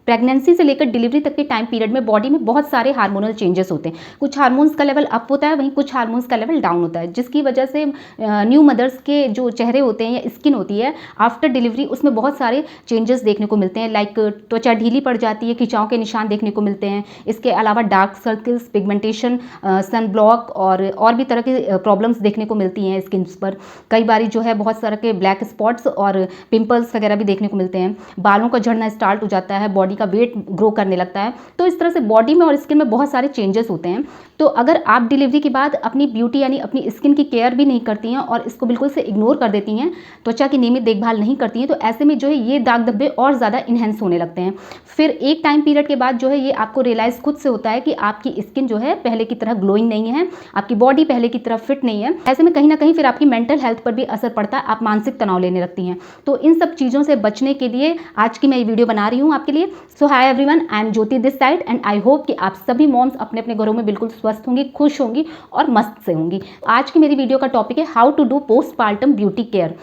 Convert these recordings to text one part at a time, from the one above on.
Pregnancy से लेकर delivery तक के टाइम पीरियड में बॉडी में बहुत सारे हार्मोनल चेंजेस होते हैं। कुछ हार्मोन्स का लेवल अप होता है, वहीं कुछ हार्मोन्स का लेवल डाउन होता है, जिसकी वजह से न्यू मदर्स के जो चेहरे होते हैं या स्किन होती है आफ्टर डिलीवरी, उसमें बहुत सारे चेंजेस देखने को मिलते हैं। लाइक त्वचा ढीली पड़ जाती है, खिंचाव के निशान देखने को मिलते हैं। इसके अलावा dark circles, pigmentation, sun block और भी तरह की प्रॉब्लम्स देखने को मिलती हैं स्किन पर। कई बारी जो है बहुत सारे के ब्लैक स्पॉट्स और पिंपल्स वगैरह भी देखने को मिलते हैं। बालों का झड़ना स्टार्ट हो जाता है, बॉडी का वेट ग्रो करने लगता है। तो इस तरह से बॉडी में और स्किन में बहुत सारे चेंजेस होते हैं। तो अगर आप डिलीवरी के बाद अपनी ब्यूटी यानी अपनी स्किन की केयर भी नहीं करती हैं और इसको बिल्कुल से इग्नोर कर देती हैं, त्वचा की नियमित देखभाल नहीं करती हैं, तो ऐसे में जो है ये दाग धब्बे और ज़्यादा इन्हेंस होने लगते हैं। फिर एक टाइम पीरियड के बाद जो है ये आपको रियलाइज़ खुद से होता है कि आपकी स्किन जो है पहले की तरह ग्लोइंग नहीं है, आपकी बॉडी पहले की तरह फिट नहीं है। ऐसे में कहीं ना कहीं फिर आपकी मेंटल हेल्थ पर भी असर पड़ता है, आप मानसिक तनाव लेने लगती हैं। तो इन सब चीज़ों से बचने के लिए आज की मैं ये वीडियो बना रही हूँ आपके लिए। So hi everyone, I am Jyoti this side and I hope कि आप सभी मॉम्स अपने अपने घरों में बिल्कुल स्वस्थ होंगी, खुश होंगी और मस्त से होंगी। आज की मेरी वीडियो का टॉपिक है how to do postpartum beauty care,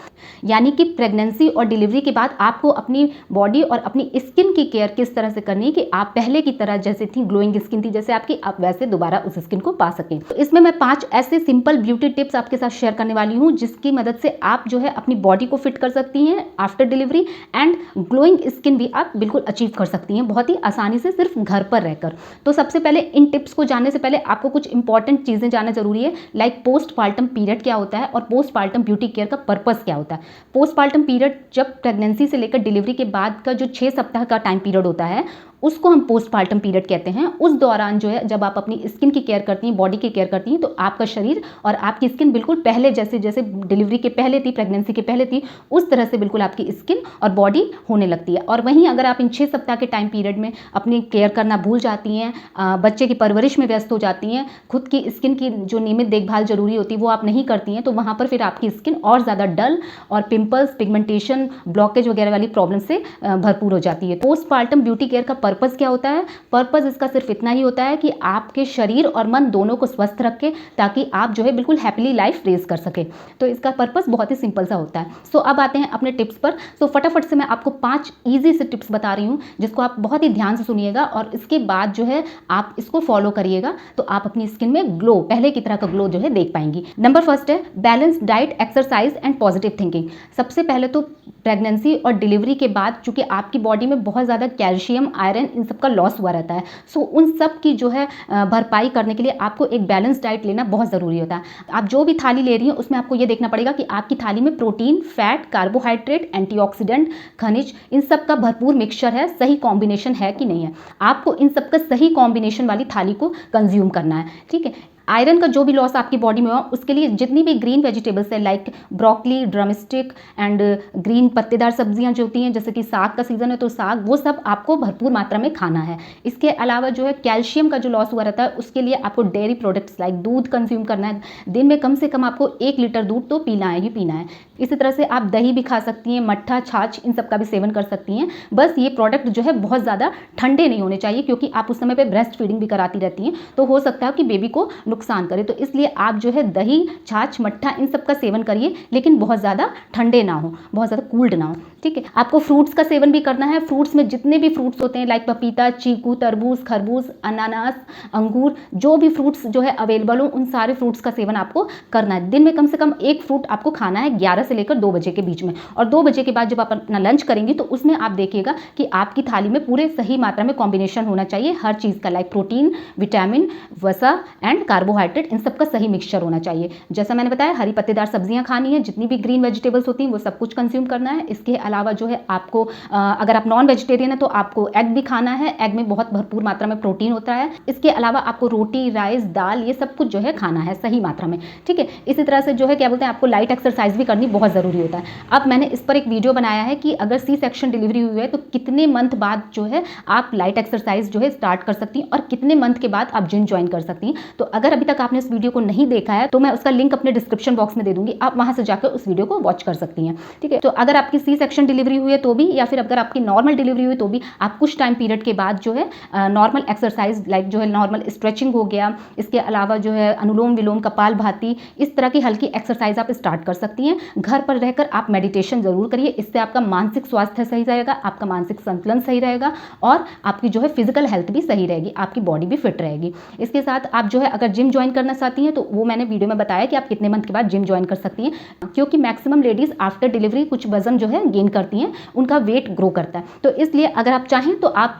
यानी कि प्रेगनेंसी और डिलीवरी के बाद आपको अपनी बॉडी और अपनी स्किन की केयर किस तरह से करनी है कि आप पहले की तरह जैसे थी, ग्लोइंग स्किन थी जैसे आपकी, आप वैसे दोबारा उस स्किन को पा सकें। तो इसमें मैं 5 ऐसे सिंपल ब्यूटी टिप्स आपके साथ शेयर करने वाली हूँ, जिसकी मदद से आप जो है अपनी बॉडी को फिट कर सकती हैं after delivery and glowing skin भी आप बिल्कुल अचीव कर सकती हैं बहुत ही आसानी से, सिर्फ घर पर रहकर। तो सबसे पहले इन टिप्स को जानने से पहले आपको कुछ इंपॉर्टेंट चीज़ें जानना जरूरी है, लाइक पोस्टपार्टम पीरियड क्या होता है और पोस्टपार्टम ब्यूटी केयर का पर्पस क्या होता है। पोस्टपार्टम पीरियड जब प्रेगनेंसी से लेकर डिलीवरी के बाद का जो 6 सप्ताह का टाइम पीरियड होता है, उसको हम पोस्टपार्टम पीरियड कहते हैं। उस दौरान जो है जब आप अपनी स्किन की केयर करती हैं, बॉडी की केयर करती हैं, तो आपका शरीर और आपकी स्किन बिल्कुल पहले जैसे डिलीवरी के पहले थी, प्रेगनेंसी के पहले थी, उस तरह से बिल्कुल आपकी स्किन और बॉडी होने लगती है। और वहीं अगर आप इन 6 सप्ताह के टाइम पीरियड में अपनी केयर करना भूल जाती हैं, बच्चे की परवरिश में व्यस्त हो जाती हैं, खुद की स्किन की जो नियमित देखभाल जरूरी होती है वो आप नहीं करती हैं, तो वहाँ पर फिर आपकी स्किन और ज़्यादा डल और पिंपल्स, पिगमेंटेशन, ब्लॉकेज वगैरह वाली प्रॉब्लम से भरपूर हो जाती है। पोस्टपार्टम ब्यूटी केयर का पर्पस क्या होता है? पर्पस इसका सिर्फ इतना ही होता है कि आपके शरीर और मन दोनों को स्वस्थ रखे, ताकि आप जो है बिल्कुल हैप्पीली लाइफ रेज कर सके। तो इसका पर्पस बहुत ही सिंपल सा होता है। सो अब आते हैं अपने टिप्स पर। सो फटाफट से मैं आपको 5 ईजी से टिप्स बता रही हूँ, जिसको आप बहुत ही ध्यान से सुनिएगा और इसके बाद जो है आप इसको फॉलो करिएगा, तो आप अपनी स्किन में ग्लो, पहले की तरह का ग्लो जो है देख पाएंगी। नंबर फर्स्ट है balance diet, exercise and positive thinking. सबसे पहले तो प्रेगनेंसी और डिलीवरी के बाद चूंकि आपकी बॉडी में बहुत ज़्यादा कैल्शियम, आयरन, इन सब का लॉस हुआ रहता है, सो उन सब की जो है भरपाई करने के लिए आपको एक बैलेंस डाइट लेना बहुत ज़रूरी होता है। आप जो भी थाली ले रही हैं उसमें आपको ये देखना पड़ेगा कि आपकी थाली में प्रोटीन, फैट, कार्बोहाइड्रेट, एंटीऑक्सीडेंट, खनिज, इन सब का भरपूर मिक्सचर है, सही कॉम्बिनेशन है कि नहीं है। आपको इन सब का सही कॉम्बिनेशन वाली थाली को कंज्यूम करना है, ठीक है। आयरन का जो भी लॉस आपकी बॉडी में हो, उसके लिए जितनी भी ग्रीन वेजिटेबल्स है, like broccoli, drumstick and green पत्तेदार सब्जियां जो होती हैं, जैसे कि साग का सीजन है तो साग, वो सब आपको भरपूर मात्रा में खाना है। इसके अलावा जो है कैल्शियम का जो लॉस हुआ रहता है, उसके लिए आपको डेयरी प्रोडक्ट्स लाइक दूध कंज्यूम करना है। दिन में कम से कम आपको 1 लीटर दूध तो पीना है ही पीना है। इसी तरह से आप दही भी खा सकती हैं, मट्ठा, छाछ, इन सब का भी सेवन कर सकती हैं। बस ये प्रोडक्ट जो है बहुत ज़्यादा ठंडे नहीं होने चाहिए, क्योंकि आप उस समय पे ब्रेस्ट फीडिंग भी कराती रहती हैं, तो हो सकता है कि बेबी को नुकसान करे। तो इसलिए आप जो है दही, छाछ, मट्ठा, इन सब का सेवन करिए, लेकिन बहुत ज़्यादा ठंडे ना हो, बहुत ज़्यादा कूल्ड ना हो, ठीक है। आपको फ्रूट्स का सेवन भी करना है। फ्रूट्स में जितने भी फ्रूट्स होते हैं, लाइक पपीता, चीकू, तरबूज, खरबूज, अनानास, अंगूर, जो भी फ्रूट्स जो है अवेलेबल हो, उन सारे फ्रूट्स का सेवन आपको करना है। दिन में कम से कम 1 फ्रूट आपको खाना है 11 से लेकर 2 बजे के बीच में। और 2 बजे के बाद जब आप अपना लंच करेंगी तो उसमें आप देखिएगा कि आपकी थाली में पूरे सही मात्रा में कॉम्बिनेशन होना चाहिए हर चीज़ का, लाइक प्रोटीन, विटामिन, वसा एंड कार्बोहाइड्रेट, इन सब का सही मिक्सचर होना चाहिए। जैसा मैंने बताया, हरी पत्तेदार सब्जियां खानी है, जितनी भी ग्रीन वेजिटेबल्स होती हैं वो सब कुछ कंज्यूम करना है। इसके अलावा जो है आपको अगर आप नॉन वेजिटेरियन है तो आपको एग भी खाना है। एग में बहुत भरपूर मात्रा में प्रोटीन होता है। इसके अलावा आपको रोटी, राइस, दाल, ये सब कुछ जो है खाना है सही मात्रा में, ठीक है। इसी तरह से जो है क्या बोलते हैं, आपको लाइट एक्सरसाइज भी करनी बहुत ज़रूरी होता है। अब मैंने इस पर एक वीडियो बनाया है कि अगर सी सेक्शन डिलीवरी हुई है तो कितने मंथ बाद जो है आप लाइट एक्सरसाइज जो है स्टार्ट कर सकती हैं और कितने मंथ के बाद आप जिम ज्वाइन कर सकती हैं। तो अगर अभी तक आपने इस वीडियो को नहीं देखा है तो मैं उसका लिंक अपने डिस्क्रिप्शन बॉक्स में दे दूंगी, आप वहां से जाकर उस वीडियो को वॉच कर सकती हैं। ठीक है, तो अगर आपकी सी सेक्शन डिलीवरी हुई है तो भी, या फिर अगर आपकी नॉर्मल डिलीवरी हुई तो भी आप कुछ टाइम पीरियड के बाद जो है नॉर्मल एक्सरसाइज लाइक जो है नॉर्मल स्ट्रेचिंग हो गया, इसके अलावा जो है अनुलोम विलोम, कपालभाति, इस तरह की हल्की एक्सरसाइज आप स्टार्ट कर सकती हैं। घर पर रहकर आप मेडिटेशन जरूर करिए, इससे आपका मानसिक स्वास्थ्य सही रहेगा, आपका मानसिक संतुलन सही रहेगा और आपकी जो है फिजिकल हेल्थ भी सही रहेगी, आपकी बॉडी भी फिट रहेगी। इसके साथ आप जो है अगर जिम ज्वाइन करना चाहती हैं तो वो मैंने वीडियो में बताया कि आप कितने मंथ के बाद जिम ज्वाइन कर सकती हैं, क्योंकि मैक्सिमम लेडीज आफ्टर डिलीवरी कुछ वजन जो है गेन करती हैं, उनका वेट ग्रो करता है। तो इसलिए अगर आप चाहें तो आप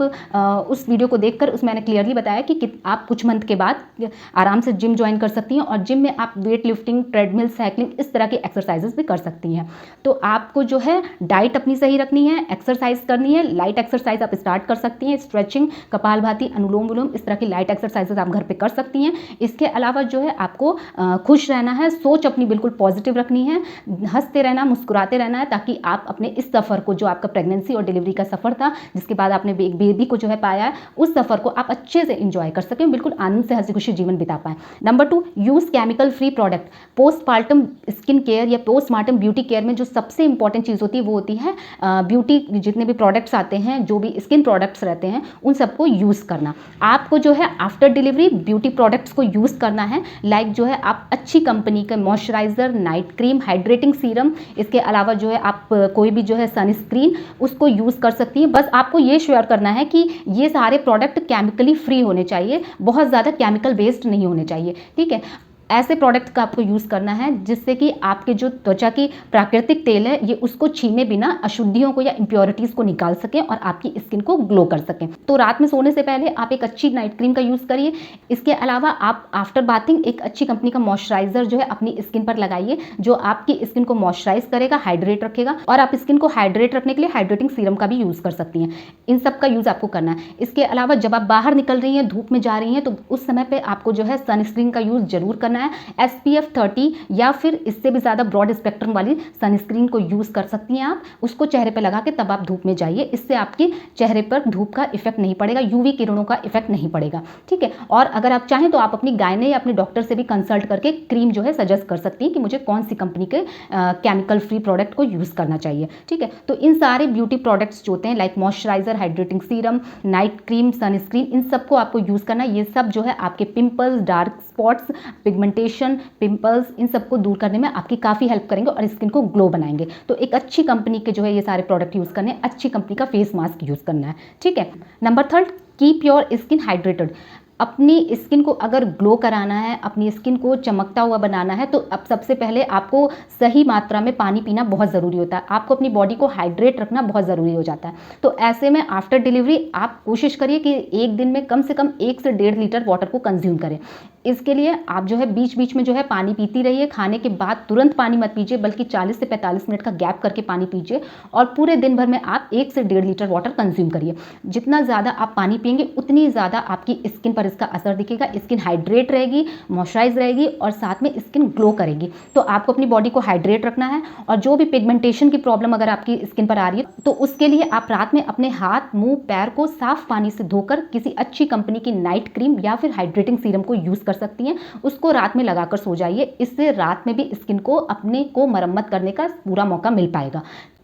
उस वीडियो को देखकर उसमें मैंने क्लियरली बताया कि आप कुछ मंथ के बाद आराम से जिम ज्वाइन कर सकती हैं और जिम में आप वेट लिफ्टिंग, ट्रेडमिल, साइकिलिंग, इस तरह की एक्सरसाइजेस भी कर सकती हैं। तो आपको जो है डाइट अपनी सही रखनी है, एक्सरसाइज करनी है, लाइट एक्सरसाइज आप स्टार्ट कर सकती हैं, स्ट्रेचिंग, कपालभाति, अनुलोम विलोम, इस तरह की लाइट एक्सरसाइजेस आप घर पे कर सकती हैं। इसके अलावा जो है आपको खुश रहना है, सोच अपनी बिल्कुल पॉजिटिव रखनी है, हंसते रहना, मुस्कुराते रहना है, ताकि आप अपने इस सफ़र को, जो आपका प्रेगनेंसी और डिलीवरी का सफ़र था जिसके बाद आपने एक बेबी को जो है पाया है, उस सफ़र को आप अच्छे से इंजॉय कर सकें, बिल्कुल आनंद से हंसी खुशी जीवन बिता पाएं। Number 2, use chemical free product. Postmortem skin care या पोस्टमार्टम ब्यूटी केयर में जो सबसे इंपॉर्टेंट चीज़ होती है वो होती है ब्यूटी, जितने भी प्रोडक्ट्स आते हैं, जो भी स्किन प्रोडक्ट्स रहते हैं, उन सबको यूज़ करना। आपको जो है आफ्टर डिलीवरी ब्यूटी प्रोडक्ट्स को यूज़ करना है, लाइक जो है आप अच्छी कंपनी के moisturiser, night cream, hydrating serum, इसके अलावा जो है आप कोई भी जो है सनस्क्रीन उसको यूज़ कर सकती हैं। बस आपको ये श्योर करना है कि ये सारे प्रोडक्ट केमिकली फ्री होने चाहिए, बहुत ज़्यादा केमिकल बेस्ड नहीं होने चाहिए। ठीक है, ऐसे प्रोडक्ट का आपको यूज़ करना है जिससे कि आपके जो त्वचा की प्राकृतिक तेल है ये उसको छीने बिना अशुद्धियों को या इम्प्योरिटीज़ को निकाल सकें और आपकी स्किन को ग्लो कर सकें। तो रात में सोने से पहले आप एक अच्छी नाइट क्रीम का यूज़ करिए। इसके अलावा आप आफ्टर बाथिंग एक अच्छी कंपनी का मॉइस्चराइजर जो है अपनी स्किन पर लगाइए, जो आपकी स्किन को मॉइस्चराइज करेगा, हाइड्रेट रखेगा। और आप स्किन को हाइड्रेट रखने के लिए हाइड्रेटिंग सीरम का भी यूज़ कर सकती हैं। इन सब का यूज़ आपको करना है। इसके अलावा जब आप बाहर निकल रही हैं, धूप में जा रही हैं, तो उस समय पर आपको जो है सनस्क्रीन का यूज़ जरूर करना है। SPF 30 या फिर इससे भी ज़्यादा ब्रॉड स्पेक्ट्रम वाली सनस्क्रीन को यूज़ कर सकती हैं आप। उसको चेहरे पे लगा के तब आप धूप में जाइए, इससे आपके चेहरे पर धूप का इफेक्ट नहीं पड़ेगा, UV किरणों का इफेक्ट नहीं पड़ेगा। ठीक है, और अगर आप चाहें तो आप अपनी गायने या अपने डॉक्टर से भी कंसल्ट करके क्रीम जो है सजेस्ट कर सकती हैं कि मुझे कौन सी कंपनी के केमिकल फ्री प्रोडक्ट को यूज़ करना चाहिए। ठीक है, तो इन सारे ब्यूटी प्रोडक्ट्स जो होते हैं like moisturiser, hydrating serum, night cream, sunscreen, इन सबको आपको यूज़ करना है। ये सब जो है आपके pimples, dark spots, pigmentation, pimples, इन सबको दूर करने में आपकी काफ़ी हेल्प करेंगे और स्किन को ग्लो बनाएंगे। तो एक अच्छी कंपनी के जो है ये सारे प्रोडक्ट यूज़ करने, अच्छी कंपनी का फेस मास्क यूज़ करना है। ठीक है, number 3, keep your skin hydrated. अपनी स्किन को अगर ग्लो कराना है, अपनी स्किन को चमकता हुआ बनाना है, तो अब सबसे पहले आपको सही मात्रा में पानी पीना बहुत ज़रूरी होता है। आपको अपनी बॉडी को हाइड्रेट रखना बहुत ज़रूरी हो जाता है। तो ऐसे में आफ्टर डिलीवरी आप कोशिश करिए कि एक दिन में कम से कम 1 से 1.5 लीटर वाटर को कंज्यूम करें। इसके लिए आप जो है बीच बीच में जो है पानी पीती रहिए। खाने के बाद तुरंत पानी मत पीजिए, बल्कि 40 से 45 मिनट का गैप करके पानी पीजिए और पूरे दिन भर में आप 1 से 1.5 लीटर वाटर कंज्यूम करिए। जितना ज़्यादा आप पानी पिएंगे उतनी ज़्यादा आपकी स्किन पर इसका असर दिखेगा। स्किन हाइड्रेट रहेगी, मॉइस्चराइज रहेगी और साथ में स्किन ग्लो करेगी। तो आपको अपनी बॉडी को हाइड्रेट रखना है। और जो भी पिगमेंटेशन की प्रॉब्लम अगर आपकी स्किन पर आ रही है तो उसके लिए आप रात में अपने हाथ, मुंह, पैर को साफ पानी से धोकर किसी अच्छी कंपनी की नाइट क्रीम या फिर हाइड्रेटिंग सीरम को यूज़ कर सकती हैं। उसको रात में लगाकर सो जाइए। इससे रात में भी स्किन को अपने को मरम्मत करने का पूरा मौका मिल पाएगा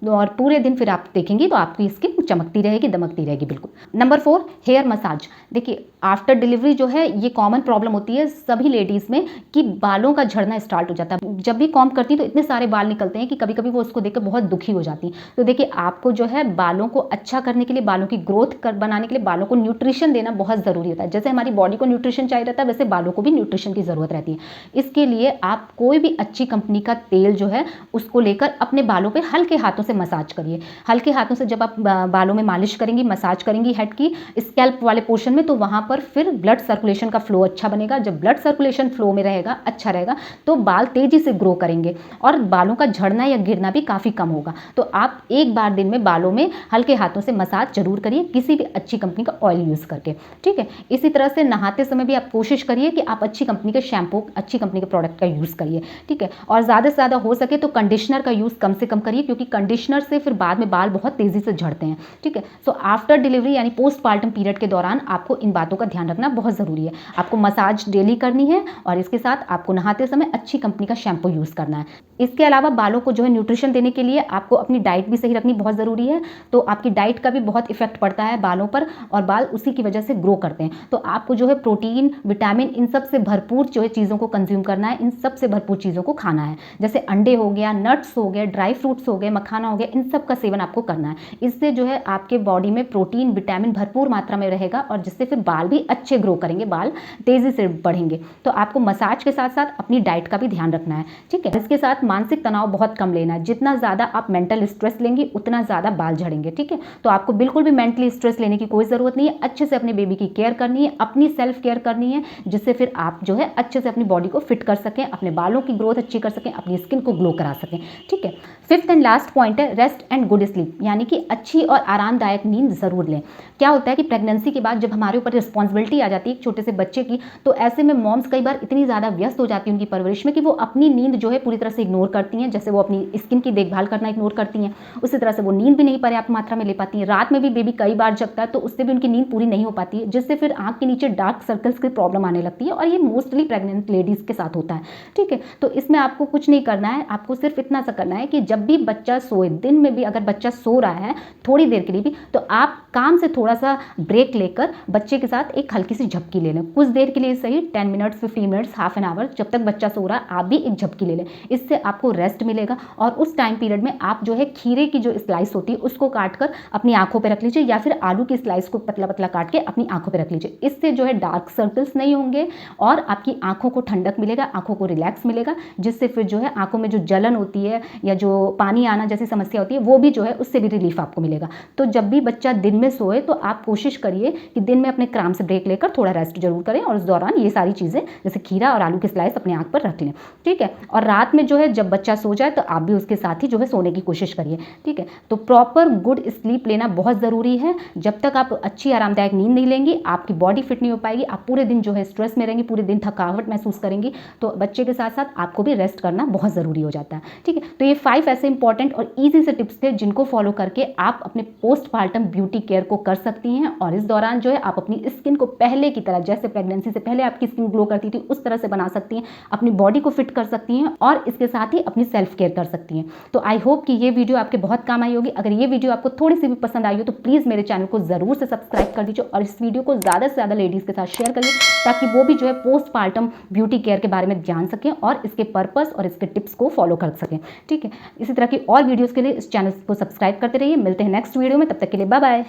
और पूरे दिन फिर आप देखेंगे तो आपकी स्किन चमकती रहेगी, दमकती रहेगी। बिल्कुल। Number 4, hair massage. देखिए आफ्टर डिलीवरी जो है ये कॉमन प्रॉब्लम होती है सभी लेडीज़ में कि बालों का झड़ना स्टार्ट हो जाता है। जब भी कॉम्ब करती हैं तो इतने सारे बाल निकलते हैं कि कभी कभी वो उसको देखकर बहुत दुखी हो जाती हैं। तो देखिए आपको जो है बालों को अच्छा करने के लिए, बालों की ग्रोथ बनाने के लिए बालों को न्यूट्रिशन देना बहुत ज़रूरी होता है। जैसे हमारी बॉडी को न्यूट्रिशन चाहिए रहता है वैसे बालों को भी न्यूट्रिशन की ज़रूरत रहती है। इसके लिए आप कोई भी अच्छी कंपनी का तेल जो है उसको लेकर अपने बालों पर हल्के हाथों से मसाज करिए। हल्के हाथों से जब आप बालों में मालिश करेंगी, मसाज करेंगी हेड की स्कैल्प वाले पोर्शन में, तो वहां पर फिर ब्लड सर्कुलेशन का फ्लो अच्छा बनेगा। जब ब्लड सर्कुलेशन फ्लो में रहेगा, अच्छा रहेगा, तो बाल तेजी से ग्रो करेंगे और बालों का झड़ना या गिरना भी काफ़ी कम होगा। तो आप एक बार दिन में बालों में हल्के हाथों से मसाज जरूर करिए किसी भी अच्छी कंपनी का ऑयल यूज़ करके। ठीक है, इसी तरह से नहाते समय भी आप कोशिश करिए कि आप अच्छी कंपनी के शैम्पू, अच्छी कंपनी के प्रोडक्ट का यूज़ करिए। ठीक है, और ज़्यादा से ज़्यादा हो सके तो कंडीशनर का यूज़ कम से कम करिए, क्योंकि कंडीशनर से फिर बाद में बाल बहुत तेज़ी से झड़ते हैं, ठीक है। सो आफ्टर डिलीवरी यानी पोस्टपार्टम पीरियड के दौरान आपको इन बातों का ध्यान रखना बहुत ज़रूरी है। आपको मसाज डेली करनी है और इसके साथ आपको नहाते समय अच्छी कंपनी का शैम्पू यूज़ करना है। इसके अलावा बालों को जो है न्यूट्रिशन देने के लिए आपको अपनी डाइट भी सही रखनी बहुत ज़रूरी है। तो आपकी डाइट का भी बहुत इफेक्ट पड़ता है बालों पर और बाल उसी की वजह से ग्रो करते हैं। तो आपको जो है प्रोटीन, विटामिन इन सब से भरपूर जो है चीज़ों को कंज्यूम करना है, इन सब से भरपूर चीज़ों को खाना है। जैसे अंडे हो गया, नट्स हो गए, ड्राई फ्रूट्स हो गए, मखाना हो गया, इन सब का सेवन आपको करना है। इससे जो है आपके बॉडी में प्रोटीन, विटामिन भरपूर मात्रा में रहेगा और जिससे फिर बाल भी अच्छे ग्रो करेंगे, बाल तेज़ी से बढ़ेंगे। तो आपको मसाज के साथ साथ अपनी डाइट का भी ध्यान रखना है, ठीक है। इसके साथ मानसिक तनाव बहुत कम लेना है। जितना ज़्यादा आप मेंटल स्ट्रेस लेंगे उतना ज़्यादा बाल झड़ेंगे, ठीक है। तो आपको बिल्कुल भी मेंटली स्ट्रेस लेने की कोई ज़रूरत नहीं है। अच्छे से अपने बेबी की केयर करनी है, अपनी सेल्फ केयर करनी है, जिससे फिर आप जो है अच्छे से अपनी बॉडी को फिट कर सकें, अपने बालों की ग्रोथ अच्छी कर सकें, अपनी स्किन को ग्लो करा सकें, ठीक है। फिफ्थ एंड लास्ट पॉइंट है रेस्ट एंड गुड स्लीप, यानी कि अच्छी और आरामदायक नींद ज़रूर लें। क्या होता है कि प्रेगनेंसी के बाद जब हमारे ऊपर रिस्पॉन्सिबिलिटी आ जाती है एक छोटे से बच्चे की, तो ऐसे में मॉम्स कई बार इतनी ज़्यादा व्यस्त हो जाती हैं उनकी परवरिश में कि वो अपनी नींद जो है पूरी तरह से इग्नोर करती हैं। जैसे वो अपनी स्किन की देखभाल करना इग्नोर करती हैं, उसी तरह से वो नींद भी नहीं पर्याप्त मात्रा में ले पाती हैं। रात में भी बेबी कई बार जगता है तो उससे भी उनकी नींद पूरी नहीं हो पाती है, जिससे फिर आँख के नीचे डार्क सर्कल्स की प्रॉब्लम आने लगती है और ये मोस्टली प्रेग्नेंट लेडीज़ के साथ होता है, ठीक है। तो इसमें आपको कुछ नहीं करना है, आपको सिर्फ इतना सा करना है कि जब भी बच्चा सोए, दिन में भी अगर बच्चा सो रहा है थोड़ी देर के लिए भी, तो आप काम से थोड़ा सा ब्रेक लेकर बच्चे के साथ एक हल्की सी झपकी ले लें। कुछ देर के लिए सही, 10 minutes, 15 minutes, half an hour, जब तक बच्चा सो रहा है आप भी एक झपकी ले लें। इससे आपको रेस्ट मिलेगा और उस टाइम पीरियड में आप जो है खीरे की जो स्लाइस होती है उसको काट कर अपनी आंखों पे रख लीजिए, या फिर आलू की स्लाइस को पतला पतला काट के अपनी आंखों पे रख लीजिए। इससे जो है डार्क सर्कल्स नहीं होंगे और आपकी आंखों को ठंडक मिलेगा, आंखों को रिलैक्स मिलेगा, जिससे फिर जो है आंखों में जो जलन होती है या जो पानी आना जैसी समस्या होती है वो भी जो है उससे भी रिलीफ आपको मिलेगा। तो जब भी बच्चा दिन में सोए तो आप कोशिश करिए कि दिन में अपने काम से ब्रेक लेकर थोड़ा रेस्ट जरूर करें और उस दौरान ये सारी चीज़ें जैसे खीरा और आलू की स्लाइस अपने आंख पर रख लें, ठीक है। और रात में जो है जब बच्चा सो जाए तो आप भी उसके साथ ही जो है सोने की कोशिश करिए, ठीक है। तो प्रॉपर गुड स्लीप लेना बहुत ज़रूरी है। जब तक आप अच्छी आरामदायक नींद नहीं लेंगी आपकी बॉडी फिट नहीं हो पाएगी, आप पूरे दिन जो है स्ट्रेस में रहेंगी, पूरे दिन थकावट महसूस करेंगी। तो बच्चे के साथ साथ आपको भी रेस्ट करना बहुत ज़रूरी हो जाता है, ठीक है। तो ये 5 ऐसे इंपॉर्टेंट और ईजी से टिप्स थे जिनको फॉलो करके आप अपने पोस्टपार्टम ब्यूटी केयर को कर सकती हैं और इस दौरान जो है आप अपनी स्किन को पहले की तरह, जैसे प्रेगनेंसी से पहले आपकी स्किन ग्लो करती थी उस तरह से बना सकती हैं, अपनी बॉडी को फिट कर सकती हैं और इसके साथ ही अपनी सेल्फ केयर कर सकती हैं। तो आई होप कि ये वीडियो आपके बहुत काम आई होगी। अगर ये वीडियो आपको थोड़ी सी भी पसंद आई हो तो प्लीज़ मेरे चैनल को ज़रूर से सब्सक्राइब कर दीजिए और इस वीडियो को ज़्यादा से ज़्यादा लेडीज़ के साथ शेयर करिए ताकि वो भी जो है पोस्टपार्टम ब्यूटी केयर के बारे में जान सकें और इसके पर्पस और इसके टिप्स को फॉलो कर सकें, ठीक है। इसी तरह की और वीडियोज़ के लिए इस चैनल को सब्सक्राइब करते रहिए। मिलते हैं नेक्स्ट वीडियो में, तब तक के लिए बाय बाय।